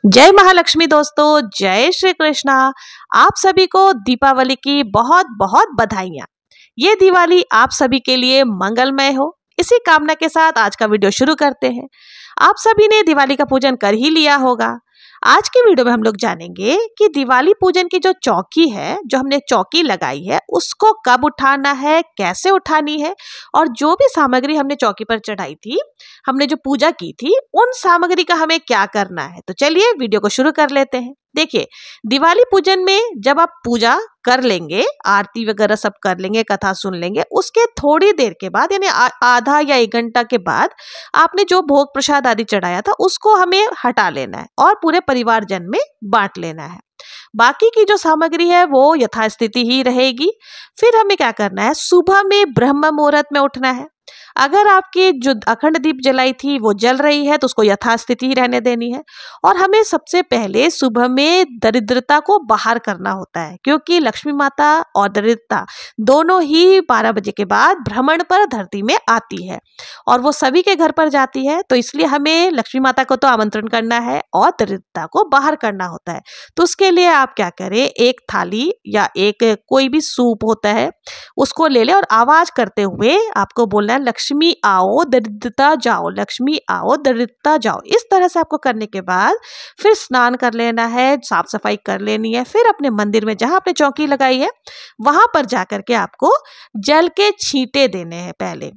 जय महालक्ष्मी दोस्तों, जय श्री कृष्णा। आप सभी को दीपावली की बहुत बहुत बधाइयाँ। ये दिवाली आप सभी के लिए मंगलमय हो, इसी कामना के साथ आज का वीडियो शुरू करते हैं। आप सभी ने दिवाली का पूजन कर ही लिया होगा। आज की वीडियो में हम लोग जानेंगे कि दिवाली पूजन की जो चौकी है, जो हमने चौकी लगाई है, उसको कब उठाना है, कैसे उठानी है, और जो भी सामग्री हमने चौकी पर चढ़ाई थी, हमने जो पूजा की थी, उन सामग्री का हमें क्या करना है। तो चलिए वीडियो को शुरू कर लेते हैं। देखिए, दिवाली पूजन में जब आप पूजा कर लेंगे, आरती वगैरह सब कर लेंगे, कथा सुन लेंगे, उसके थोड़ी देर के बाद यानी आधा या 1 घंटा के बाद आपने जो भोग प्रसाद आदि चढ़ाया था उसको हमें हटा लेना है और पूरे परिवारजन में बांट लेना है। बाकी की जो सामग्री है वो यथास्थिति ही रहेगी। फिर हमें क्या करना है, सुबह में ब्रह्म मुहूर्त में उठना है। अगर आपकी जो अखंड दीप जलाई थी वो जल रही है तो उसको यथास्थिति ही रहने देनी है। और हमें सबसे पहले सुबह में दरिद्रता को बाहर करना होता है, क्योंकि लक्ष्मी माता और दरिद्रता दोनों ही 12 बजे के बाद भ्रमण पर धरती में आती है और वो सभी के घर पर जाती है। तो इसलिए हमें लक्ष्मी माता को तो आमंत्रण करना है और दरिद्रता को बाहर करना होता है। तो उसके लिए आप क्या करें, एक थाली या एक कोई भी सूप होता है उसको ले ले और आवाज करते हुए आपको बोलना है, लक्ष्मी आओ दरिद्रता जाओ, लक्ष्मी आओ दरिद्रता जाओ। इस तरह से आपको करने के बाद फिर स्नान कर लेना है, साफ सफाई कर लेनी है। फिर अपने मंदिर में जहां आपने चौकी लगाई है वहां पर जाकर के आपको जल के छींटे देने हैं पहले।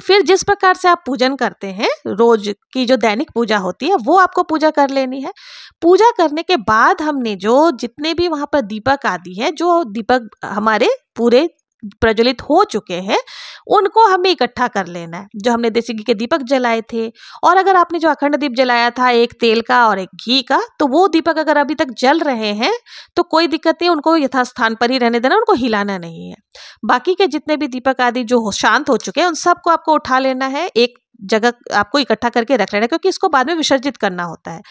फिर जिस प्रकार से आप पूजन करते हैं, रोज की जो दैनिक पूजा होती है वो आपको पूजा कर लेनी है। पूजा करने के बाद हमने जो जितने भी वहां पर दीपक आदि है, जो दीपक हमारे पूरे प्रज्वलित हो चुके हैं, उनको हमें इकट्ठा कर लेना है। जो हमने देसी घी के दीपक जलाए थे, और अगर आपने जो अखंड दीप जलाया था, एक तेल का और एक घी का, तो वो दीपक अगर अभी तक जल रहे हैं तो कोई दिक्कत नहीं, उनको यथास्थान पर ही रहने देना, उनको हिलाना नहीं है। बाकी के जितने भी दीपक आदि जो शांत हो चुके हैं उन सबको आपको उठा लेना है, एक जगह आपको इकट्ठा करके रख लेना है, क्योंकि इसको बाद में विसर्जित करना होता है।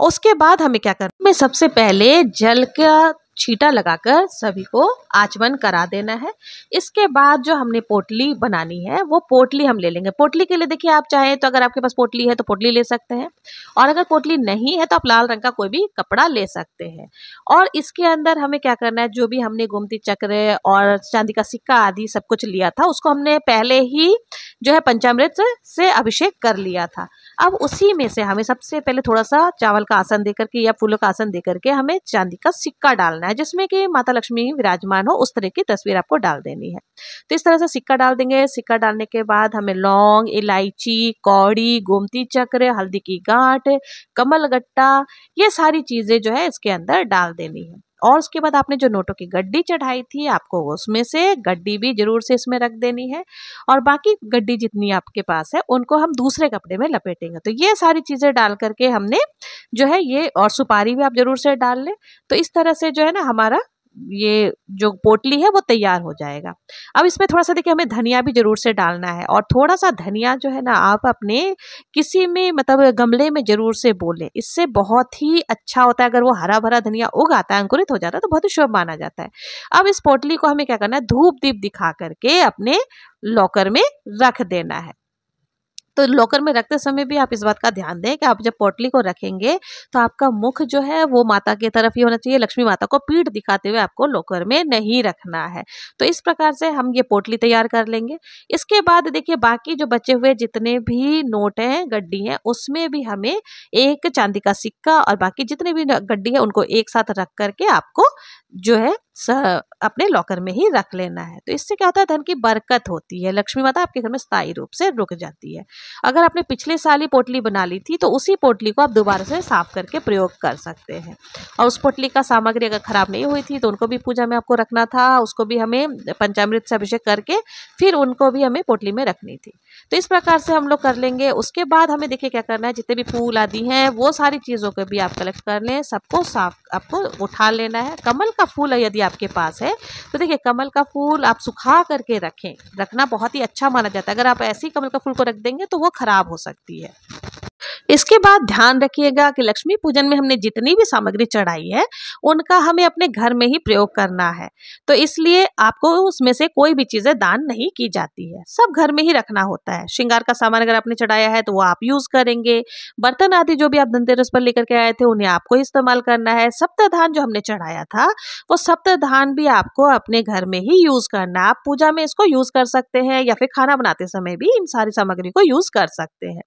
उसके बाद हमें क्या करना है, सबसे पहले जल का छींटा लगाकर सभी को आचमन करा देना है। इसके बाद जो हमने पोटली बनानी है वो पोटली हम ले लेंगे। पोटली के लिए देखिए, आप चाहें तो अगर आपके पास पोटली है तो पोटली ले सकते हैं, और अगर पोटली नहीं है तो आप लाल रंग का कोई भी कपड़ा ले सकते हैं। और इसके अंदर हमें क्या करना है, जो भी हमने गोमती चक्र और चांदी का सिक्का आदि सब कुछ लिया था उसको हमने पहले ही जो है पंचामृत से अभिषेक कर लिया था। अब उसी में से हमें सबसे पहले थोड़ा सा चावल का आसन देकर के या फूलों का आसन देकर के हमें चांदी का सिक्का डालना है, जिसमें कि माता लक्ष्मी विराजमान हो, उस तरह की तस्वीर आपको डाल देनी है। तो इस तरह से सिक्का डाल देंगे। सिक्का डालने के बाद हमें लौंग, इलायची, कौड़ी, गोमती चक्र, हल्दी की गांठ, कमल गट्टा, ये सारी चीजें जो है इसके अंदर डाल देनी है। और उसके बाद आपने जो नोटों की गड्डी चढ़ाई थी, आपको उसमें से गड्डी भी जरूर से इसमें रख देनी है, और बाकी गड्डी जितनी आपके पास है उनको हम दूसरे कपड़े में लपेटेंगे। तो ये सारी चीजें डाल करके हमने जो है ये, और सुपारी भी आप जरूर से डाल लें। तो इस तरह से जो है ना हमारा ये जो पोटली है वो तैयार हो जाएगा। अब इसमें थोड़ा सा देखिए, हमें धनिया भी जरूर से डालना है, और थोड़ा सा धनिया जो है ना आप अपने किसी में मतलब गमले में जरूर से बोलें, इससे बहुत ही अच्छा होता है। अगर वो हरा भरा धनिया उग आता है, अंकुरित हो जाता है, तो बहुत ही शुभ माना जाता है। अब इस पोटली को हमें क्या करना है, धूप दीप दिखा करके अपने लॉकर में रख देना है। तो लॉकर में रखते समय भी आप इस बात का ध्यान दें कि आप जब पोटली को रखेंगे तो आपका मुख जो है वो माता की तरफ ही होना चाहिए। लक्ष्मी माता को पीठ दिखाते हुए आपको लॉकर में नहीं रखना है। तो इस प्रकार से हम ये पोटली तैयार कर लेंगे। इसके बाद देखिए, बाकी जो बचे हुए जितने भी नोट हैं, गड्डी हैं, उसमें भी हमें एक चांदी का सिक्का और बाकी जितने भी गड्डी है उनको एक साथ रख करके आपको जो है अपने लॉकर में ही रख लेना है। तो इससे क्या होता है, धन की बरकत होती है, लक्ष्मी माता आपके घर में स्थायी रूप से रुक जाती है। अगर आपने पिछले साल ही पोटली बना ली थी तो उसी पोटली को आप दोबारा से साफ करके प्रयोग कर सकते हैं। और उस पोटली का सामग्री अगर खराब नहीं हुई थी तो उनको भी पूजा में आपको रखना था, उसको भी हमें पंचामृत से अभिषेक करके फिर उनको भी हमें पोटली में रखनी थी। तो इस प्रकार से हम लोग कर लेंगे। उसके बाद हमें देखिए क्या करना है, जितने भी फूल आदि हैं वो सारी चीज़ों को भी आप कलेक्ट कर लें, सबको साफ आपको उठा लेना है। कमल का फूल यदि आपके पास है तो देखिए, कमल का फूल आप सुखा करके रखें, रखना बहुत ही अच्छा माना जाता है। अगर आप ऐसे ही कमल का फूल को रख देंगे तो वो खराब हो सकती है। इसके बाद ध्यान रखिएगा कि लक्ष्मी पूजन में हमने जितनी भी सामग्री चढ़ाई है उनका हमें अपने घर में ही प्रयोग करना है। तो इसलिए आपको उसमें से कोई भी चीजें दान नहीं की जाती है, सब घर में ही रखना होता है। श्रृंगार का सामान अगर आपने चढ़ाया है तो वो आप यूज करेंगे। बर्तन आदि जो भी आप धनतेरस पर लेकर के आए थे उन्हें आपको इस्तेमाल करना है। सप्तधान जो हमने चढ़ाया था वो सप्तधान भी आपको अपने घर में ही यूज करना है। आप पूजा में इसको यूज कर सकते हैं या फिर खाना बनाते समय भी इन सारी सामग्री को यूज कर सकते हैं।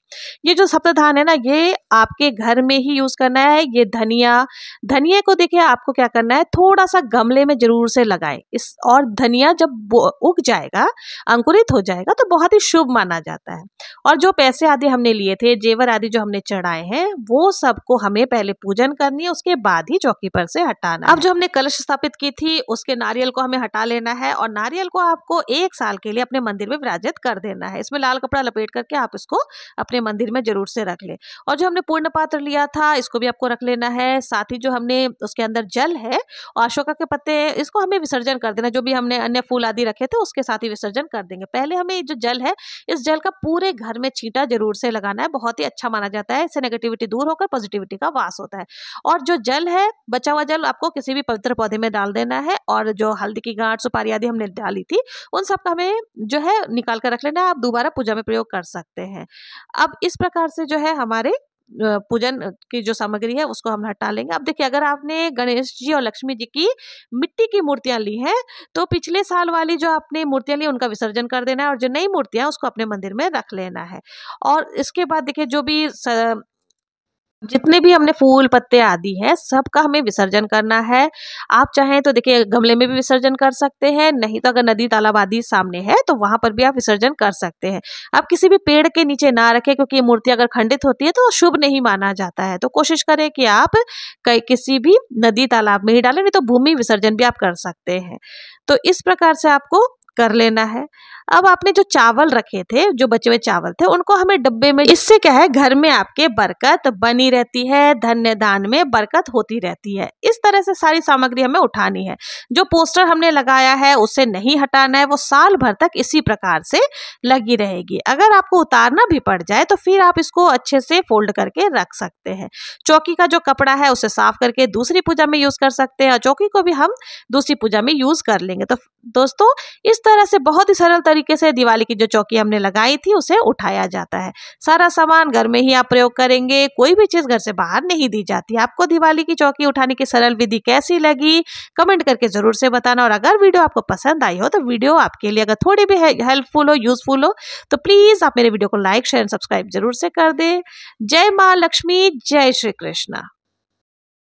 ये जो सप्तधान है ना, ये आपके घर में ही यूज करना है। ये धनिया को देखिए आपको क्या करना है, थोड़ा सा गमले में जरूर से लगाएं। इस और धनिया जब उग जाएगा, अंकुरित हो जाएगा तो बहुत ही शुभ माना जाता है। और जो पैसे आदि हमने लिए थे, जेवर आदि जो हमने चढ़ाए हैं, वो सबको हमें पहले पूजन करनी है, उसके बाद ही चौकी पर से हटाना। अब जो हमने कलश स्थापित की थी उसके नारियल को हमें हटा लेना है और नारियल को आपको 1 साल के लिए अपने मंदिर में विराजित कर देना है। इसमें लाल कपड़ा लपेट करके आप इसको अपने मंदिर में जरूर से रख ले। और जो हमने पूर्ण पात्र लिया था इसको भी आपको रख लेना है। साथ ही जो हमने उसके अंदर जल है और अशोका के पत्ते हैं, इसको हमें विसर्जन कर देना। जो भी हमने अन्य फूल आदि रखे थे उसके साथ ही विसर्जन कर देंगे। पहले हमें जो जल है, इस जल का पूरे घर में छींटा जरूर से लगाना है। बहुत ही अच्छा माना जाता है, इससे नेगेटिविटी दूर होकर पॉजिटिविटी का वास होता है। और जो जल है, बचा हुआ जल आपको किसी भी पवित्र पौधे में डाल देना है। और जो हल्दी की गांठ, सुपारी आदि हमने डाली थी उन सब का हमें जो है निकाल कर रख लेना है। आप दोबारा पूजा में प्रयोग कर सकते हैं। अब इस प्रकार से जो है हमारे पूजन की जो सामग्री है उसको हम हटा लेंगे। अब देखिए, अगर आपने गणेश जी और लक्ष्मी जी की मिट्टी की मूर्तियां ली हैं तो पिछले साल वाली जो आपने मूर्तियां ली उनका विसर्जन कर देना है और जो नई मूर्तियां उसको अपने मंदिर में रख लेना है। और इसके बाद देखिए, जो भी जितने भी हमने फूल पत्ते आदि है सबका हमें विसर्जन करना है। आप चाहें तो देखिए गमले में भी विसर्जन कर सकते हैं, नहीं तो अगर नदी तालाब आदि सामने है तो वहां पर भी आप विसर्जन कर सकते हैं। आप किसी भी पेड़ के नीचे ना रखें, क्योंकि ये मूर्ति अगर खंडित होती है तो शुभ नहीं माना जाता है। तो कोशिश करें कि आप किसी भी नदी तालाब में ही डालें, नहीं तो भूमि विसर्जन भी आप कर सकते हैं। तो इस प्रकार से आपको कर लेना है। अब आपने जो चावल रखे थे, जो बचे हुए चावल थे, उनको हमें डब्बे में, इससे क्या है घर में आपके बरकत बनी रहती है, धन्य दान में बरकत होती रहती है। इस तरह से सारी सामग्री हमें उठानी है। जो पोस्टर हमने लगाया है उसे नहीं हटाना है, वो साल भर तक इसी प्रकार से लगी रहेगी। अगर आपको उतारना भी पड़ जाए तो फिर आप इसको अच्छे से फोल्ड करके रख सकते हैं। चौकी का जो कपड़ा है उसे साफ करके दूसरी पूजा में यूज कर सकते हैं और चौकी को भी हम दूसरी पूजा में यूज कर लेंगे। तो दोस्तों, इस तरह से बहुत ही सरल तरीके से दिवाली की जो चौकी हमने लगाई थी उसे उठाया जाता है। सारा सामान घर में ही आप प्रयोग करेंगे, कोई भी चीज घर से बाहर नहीं दी जाती। आपको दिवाली की चौकी उठाने की सरल विधि कैसी लगी कमेंट करके जरूर से बताना। और अगर वीडियो आपको पसंद आई हो तो वीडियो आपके लिए अगर थोड़ी भी हेल्पफुल हो, यूजफुल हो, तो प्लीज आप मेरे वीडियो को लाइक शेयर सब्सक्राइब जरूर से कर दे। जय माँ लक्ष्मी, जय श्री कृष्णा।